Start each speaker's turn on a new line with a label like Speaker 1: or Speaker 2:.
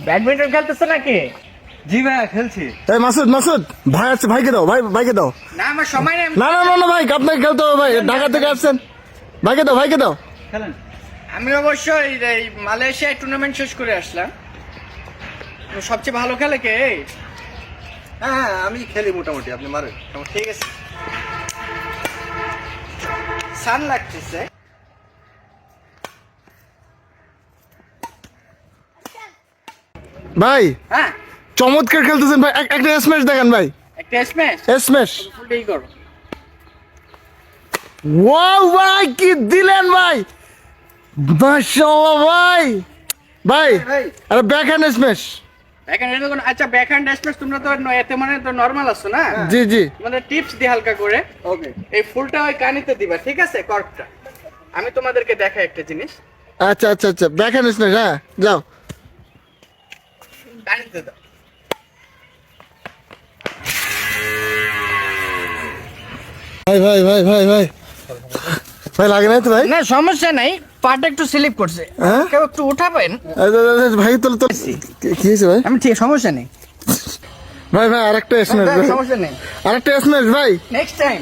Speaker 1: Badminton খেলতেছ নাকি?
Speaker 2: জি ভাইয়া খেলছি।
Speaker 3: এই মাসুদ মাসুদ ভাই আছে, ভাইকে দাও, ভাইকে দাও।
Speaker 1: না আমার সময় নেই।
Speaker 3: না না না না ভাই, আপনাকে খেলতে হবে ভাই, ঢাকা থেকে আসছেন। ভাইকে দাও।
Speaker 2: খেলেন।
Speaker 1: আমি অবশ্যই এই মালয়েশিয়ায় টুর্নামেন্ট শেষ করে আসলাম। সবচেয়ে ভালো খেলে কে?
Speaker 2: হ্যাঁ আমি খেলি মোটামুটি, আপনি মারেন।
Speaker 1: ঠিক আছে। সান লাগতেছে।
Speaker 3: ভাই
Speaker 1: হ্যাঁ
Speaker 3: চমৎকার খেলতেছেন ভাই, একটা স্ম্যাশ দেখেন ভাই,
Speaker 1: একটা স্ম্যাশ।
Speaker 3: স্ম্যাশ।
Speaker 1: ফুলটাই করো।
Speaker 3: ওয়াও ভাই কি দিলেন ভাই, মাশাআল্লাহ ভাই। ভাই
Speaker 2: ভাই
Speaker 3: আরে ব্যাক হ্যান্ড স্ম্যাশ।
Speaker 1: ব্যাকহ্যান্ড এটা কোন? আচ্ছা ব্যাকহ্যান্ড স্ম্যাশ তোমরা তো এতে মানে তো নরমাল আছো না?
Speaker 3: জি জি
Speaker 1: তোমাদের টিপস দি হালকা করে।
Speaker 2: ওকে।
Speaker 1: এই ফুলটা ওই কানিতে দিবা, ঠিক আছে? কর্কটা আমি তোমাদেরকে দেখাই একটা জিনিস।
Speaker 3: আচ্ছা আচ্ছা আচ্ছা, ব্যাক হ্যান্ড স্ম্যাশ। হ্যাঁ যাও।
Speaker 1: কানিতে দাও।
Speaker 3: ভাই লাগে নাই তো ভাই?
Speaker 1: না সমস্যা নাই, পাটা একটু স্লিপ করছে।
Speaker 3: হ্যাঁ?
Speaker 1: কেউ একটু উঠাবেন।
Speaker 3: ভাই তো কি হয়েছে ভাই?
Speaker 1: আমি ঠিক, সমস্যা নেই।
Speaker 3: ভাই আরেকটা স্ম্যাশ,
Speaker 1: সমস্যা নেই,
Speaker 3: আরেকটা স্ম্যাশ ভাই।
Speaker 1: Next time.